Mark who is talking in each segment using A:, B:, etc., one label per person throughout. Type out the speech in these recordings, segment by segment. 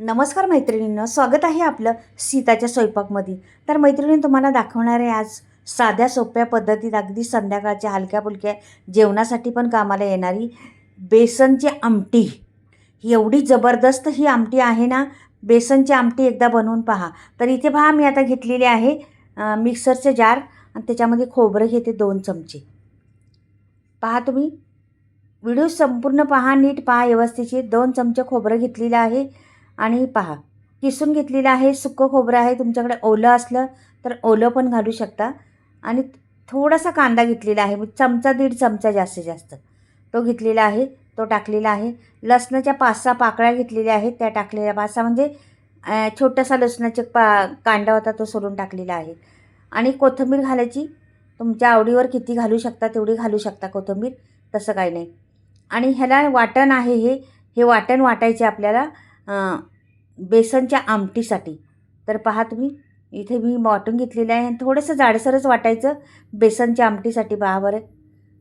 A: नमस्कार मैत्रिणींनो, स्वागत आहे आपलं सीताच्या स्वयंपाकमध्ये. तर मैत्रिणी तुम्हाला दाखवणार आहे आज साध्या सोप्या पद्धतीत अगदी संध्याकाळच्या हलक्या फुलक्या जेवणासाठी पण कामाला येणारी बेसनची आमटी. एवढी जबरदस्त ही आमटी आहे ना, बेसनची आमटी एकदा बनवून पहा. तर इथे पहा मी आता घेतलेले आहे मिक्सरचे जार आणि त्याच्यामध्ये खोबरं घेते 2 चमचे. पहा तुम्ही व्हिडिओ संपूर्ण पहा, नीट पहा, व्यवस्थित 2 चमचे खोबरं घेतलेलं आहे. आणि पहा किसून घेतलेलं आहे, सुकं खोबरं आहे. तुमच्याकडे ओलं असलं तर ओलं पण घालू शकता. आणि थोडासा कांदा घेतलेला आहे, चमचा 1.5 चमचा जास्तीत जास्त तो घेतलेला आहे, तो टाकलेला आहे. लसणाच्या 5-6 पाकळ्या घेतलेल्या आहेत, त्या टाकलेल्या. 5-6 म्हणजे छोटासा लसणाचा कांदा होता तो सोलून टाकलेला आहे. आणि कोथिंबीर घालायची, तुमच्या आवडीवर किती घालू शकता तेवढी घालू शकता कोथिंबीर, तसं काही नाही. आणि ह्याला वाटण आहे, हे वाटण वाटायचे आपल्याला बेसनच्या आमटीसाठी. तर पहा तुम्ही इथे मी वाटून घेतलेलं आहे. थोडंसं जाडसरच वाटायचं बेसनच्या आमटीसाठी. पहा बरं,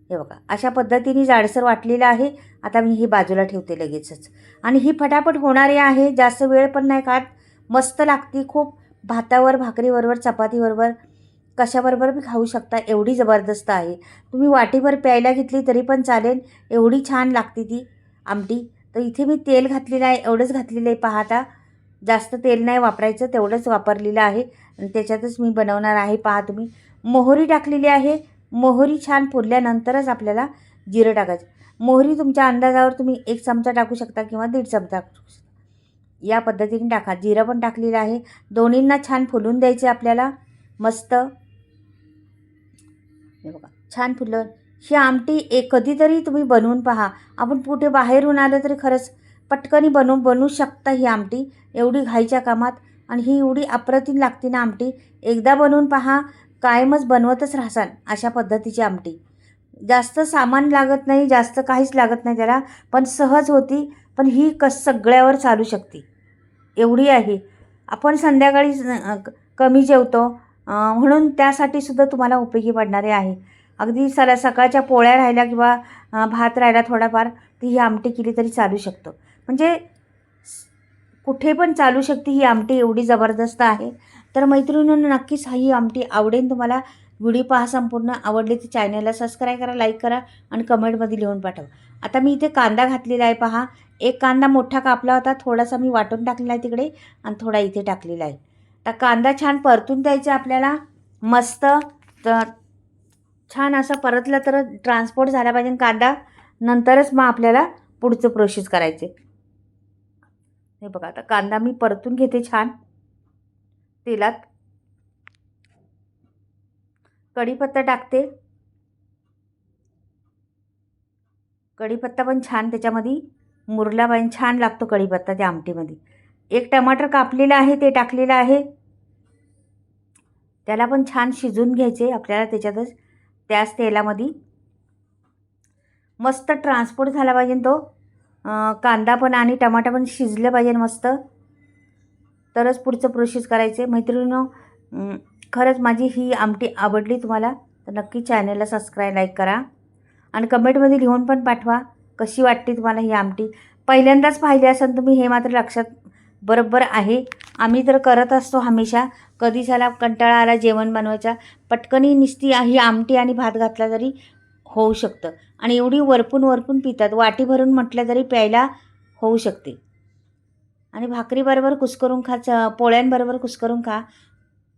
A: हे बघा अशा पद्धतीने जाडसर वाटलेलं आहे. आता मी ही बाजूला ठेवते लगेचच. आणि ही फटाफट होणारी आहे, जास्त वेळ पण नाही खात, मस्त लागते खूप. भातावर, भाकरीबरोबर, चपातीबरोबर, कशाबरोबर बी खाऊ शकता, एवढी जबरदस्त आहे. तुम्ही वाटीभर प्यायला घेतली तरी पण चालेल, एवढी छान लागते ती आमटी. तर इथे मी तेल घातलेलं आहे, एवढंच घातलेलं आहे. पहा आता जास्त तेल नाही वापरायचं, तेवढंच वापरलेलं आहे आणि त्याच्यातच मी बनवणार आहे. पहा तुम्ही मोहरी टाकलेली आहे. मोहरी छान फुलल्यानंतरच आपल्याला जिरं टाकायचं. मोहरी तुमच्या अंदाजावर तुम्ही 1 चमचा टाकू शकता किंवा 1.5 चमचा टाकू शकता, या पद्धतीने टाका. जिरं पण टाकलेलं आहे. दोन्हींना छान फुलून द्यायचं आपल्याला मस्त. हे बघा छान फुललं. ही आमटी कधीतरी तुम्ही बनवून पहा. आपण कुठे बाहेरून आलं तरी खरंच पटकनी बनवू शकता ही आमटी, एवढी घाईच्या कामात. आणि ही एवढी अप्रतिम लागते ना आमटी, एकदा बनवून पहा, कायमच बनवतच राहसाल अशा पद्धतीची आमटी. जास्त सामान लागत नाही, जास्त काहीच लागत नाही त्याला, पण सहज होती. पण ही सगळ्यावर चालू शकते, एवढी आहे. आपण संध्याकाळी कमी जेवतो, म्हणून त्यासाठी सुद्धा तुम्हाला उपयोगी पडणारे आहे. अगदी सकाळच्या पोळ्या राहिल्या किंवा भात राहिला थोडाफार, ती ही आमटी केली तरी चालू शकतो. म्हणजे कुठे पण चालू शकते ही आमटी, एवढी जबरदस्त आहे. तर मैत्रिणींनो, नक्कीच ही आमटी आवडेल तुम्हाला. व्हिडिओ पहा संपूर्ण. आवडले तर चॅनलला सबस्क्राईब करा, लाईक करा आणि कमेंटमध्ये लिहून पाठवा. आता मी इथे कांदा घातलेला आहे. पहा, एक कांदा मोठा कापला होता, थोडासा मी वाटून टाकलेला आहे तिकडे आणि थोडा इथे टाकलेला आहे. तर कांदा छान परतून द्यायचा आपल्याला मस्त. तर छान असं परतलं तर ट्रान्सपोर्ट झाला पाहिजे कांदा, नंतरच मग आपल्याला पुढचं प्रोसेस करायचे. हे बघा आता कांदा मी परतून घेते छान तेलात. कढीपत्ता टाकते. कढीपत्ता पण छान त्याच्यामध्ये मुरला पाहिजे, छान लागतो कढीपत्ता त्या आमटीमध्ये. एक टमाटर कापलेलं आहे ते टाकलेलं आहे. त्याला पण छान शिजून घ्यायचे आपल्याला त्याच्यातच, त्याच तेलामध्ये. मस्त ट्रान्सपोर्ट झाला पाहिजे तो कांदा पण आणि टमाटा पण शिजलं पाहिजे मस्त, तरच पुढचं प्रोसेस करायचे. मैत्रिणींनो, खरंच माझी ही आमटी आवडली तुम्हाला तर नक्की चॅनलला सबस्क्राईब, लाईक करा आणि कमेंटमध्ये लिहून पण पाठवा कशी वाटते तुम्हाला ही आमटी. पहिल्यांदाच पाहिली असेल तुम्ही, हे मात्र लक्षात बरोबर आहे. आम्ही तर करत असतो हमेशा. कधी झाला कंटाळा आला जेवण बनवायचा, पटकनी निस्ती ही आमटी आणि भात घातला तरी होऊ शकतं. आणि एवढी वरपून पितात, वाटी भरून म्हटलं तरी प्यायला होऊ शकते. आणि भाकरीबरोबर कुस्करून खा, पोळ्यांबरोबर कुस्करून खा,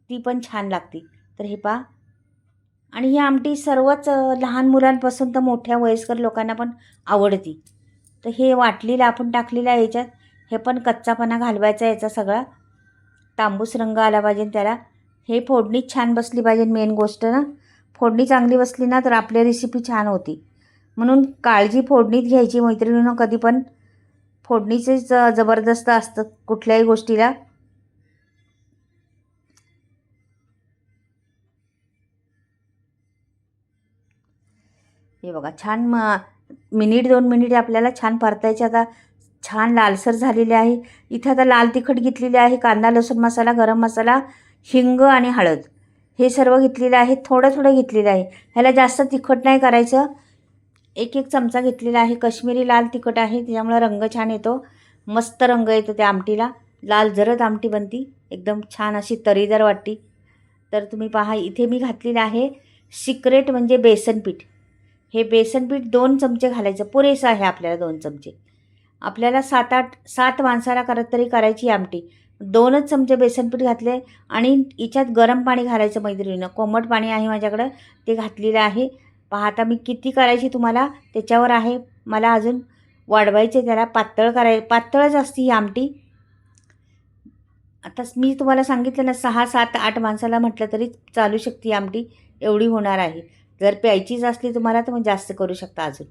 A: ती पण छान लागते. तर हे पहा. आणि ही आमटी सर्वच लहान मुलांपासून तर मोठ्या वयस्कर लोकांना पण आवडती. तर हे वाटलेलं आपण टाकलेलं आहे याच्यात. हे पण कच्चापणा घालवायचा याचा सगळा, तांबूस रंग आला पाहिजे त्याला. हे फोडणीच छान बसली पाहिजे, मेन गोष्ट ना. फोडणी चांगली बसली ना तर आपली रेसिपी छान होती. म्हणून काळजी फोडणीत घ्यायची मैत्रिणींनो. कधी पण फोडणीचेच जबरदस्त असतं कुठल्याही गोष्टीला. हे बघा छान मिनिट 2 मिनिट आपल्याला छान परतायचे. आता छान लालसर झालेले आहे. इथं आता लाल तिखट घेतलेले आहे, कांदा लसूण मसाला, गरम मसाला, हिंग आणि हळद हे सर्व घेतलेलं आहे. थोडं थोडं घेतलेलं आहे, ह्याला जास्त तिखट नाही करायचं. 1-1 चमचा घेतलेला आहे. काश्मीरी लाल तिखट आहे, त्याच्यामुळे रंग छान येतो, मस्त रंग येतो त्या आमटीला. लाल जरद आमटी बनती, एकदम छान अशी तरीदार वाटते. तर तुम्ही पहा, इथे मी घातलेलं आहे सिक्रेट म्हणजे बेसन पीठ. हे बेसन पीठ 2 चमचे घालायचं, पुरेसं आहे आपल्याला 2 चमचे. आपल्याला 7 माणसाला तरी करायची आमटी. 2च चमचे बेसन पीठ घातले आणि याच्यात गरम पाणी घालायचं मैत्रिणीनं. कोमट पाणी आहे माझ्याकडं, ते घातलेलं आहे. पहा आता मी किती करायची तुम्हाला त्याच्यावर आहे. मला अजून वाढवायचे, त्याला पातळच असते ही आमटी. आता मी तुम्हाला सांगितलं ना, 6, 7, 8 माणसाला म्हटलं तरी चालू शकते आमटी, एवढी होणार आहे. जर प्यायचीच असली तुम्हाला तर मग जास्त करू शकता अजून.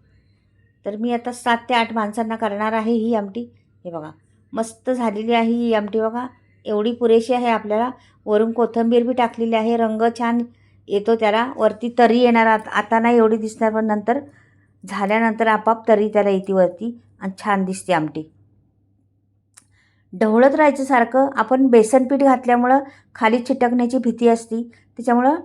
A: तर मी आता 7 ते 8 माणसांना करणार आहे ही आमटी. हे बघा मस्त झालेली आहे ही आमटी. बघा एवढी पुरेशी आहे आपल्याला. वरून कोथिंबीर बी टाकलेली आहे, रंग छान येतो त्याला. वरती तरी येणार, आता नाही एवढी दिसणार, पण नंतर झाल्यानंतर आपाप तरी त्याला येते वरती आणि छान दिसते आमटी. ढवळत राहायचं सारखं. आपण बेसन पीठ घातल्यामुळं खाली चिटकण्याची भीती असती, त्याच्यामुळं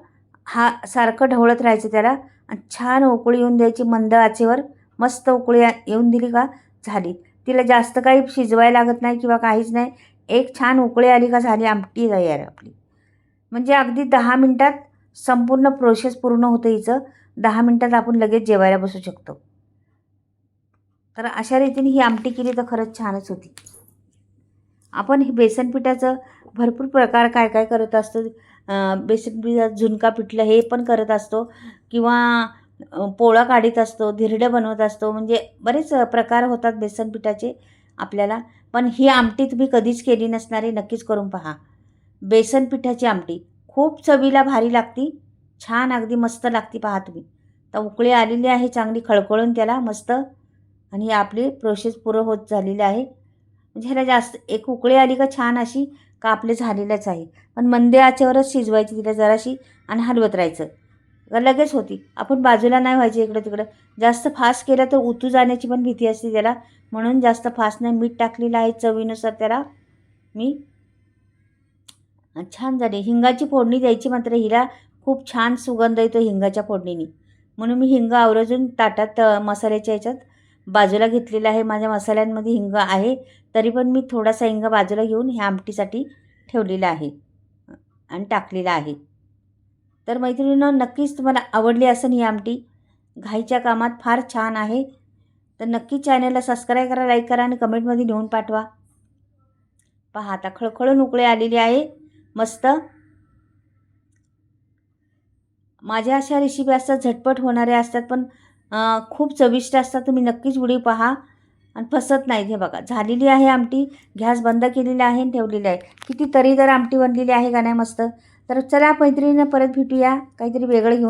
A: सारखं ढवळत राहायचं त्याला आणि छान उकळी येऊन द्यायची मंद आचेवर. मस्त उकळी येऊन दिली का झाली. तिला जास्त काही शिजवायला लागत नाही किंवा काहीच नाही. एक छान उकळी आली का झाली आमटी तयार आपली. म्हणजे अगदी 10 मिनटात संपूर्ण प्रोसेस पूर्ण होतं हिचं. 10 मिनटात आपण लगेच जेवायला बसू शकतो. तर अशा रीतीने ही आमटी केली तर खरंच छानच होती. आपण हे बेसन पिठाचं भरपूर प्रकार काय काय करत असतो. बेसन पिठाचं झुणका पिठलं हे पण करत असतो किंवा पोळा काढीत असतो, धिरडं बनवत असतो. म्हणजे बरेच प्रकार होतात बेसन पिठाचे आपल्याला. पण ही आमटी तुम्ही कधीच केली नसणारी, नक्कीच करून पहा. बेसन पिठाची आमटी खूप चवीला भारी लागती, छान अगदी मस्त लागती. पहा तुम्ही, तर उकळी आलेली आहे चांगली खळखळून त्याला मस्त. आणि ही आपली प्रोसेस पुरं होत झालेली आहे. म्हणजे ह्याला जास्त एक उकळी आली का छान अशी का आपले झालेलंच आहे. पण मंद आचेवरच शिजवायची तिला जराशी आणि हलवत राहायचं, लगेच होती. आपण बाजूला नाही व्हायची इकडं तिकडं. जास्त फास्ट केलं तर उतू जाण्याची पण भीती असते त्याला, म्हणून जास्त फास्ट नाही. मीठ टाकलेलं आहे चवीनुसार त्याला मी. छान झाली. हिंगाची फोडणी द्यायची, मात्र हिला खूप छान सुगंध येतो हिंगाच्या फोडणीने, म्हणून मी हिंग आवर्जून ताटात मसाल्याच्या ह्याच्यात बाजूला घेतलेला आहे. माझ्या मसाल्यांमध्ये हिंग आहे, तरी पण मी थोडासा हिंग बाजूला घेऊन ह्या आमटीसाठी ठेवलेला आहे आणि टाकलेला आहे. तर मैत्रिणींनो, नक्कीच तुम्हाला आवडली असेल ही आमटी. घाईच्या कामात फार छान आहे. तर नक्की चॅनलला सबस्क्राईब करा, लाईक करा आणि कमेंटमध्ये लिहून पाठवा. पहा आता खळखळून उकळी आलेली आहे मस्त. माझ्या अशा रेसिपी असतात, झटपट होणाऱ्या असतात, पण खूप चविष्ट असतात. तुम्ही नक्कीच व्हिडिओ पहा आणि फसत नाहीत. हे बघा झालेली आहे आमटी. गॅस बंद केलेला आहे आणि ठेवलेली आहे. किती तरीदार आमटी बनलेली आहे का नाही मस्त. तर चला मैत्रिणीनं परत भेटूया काहीतरी वेगळं घेऊन.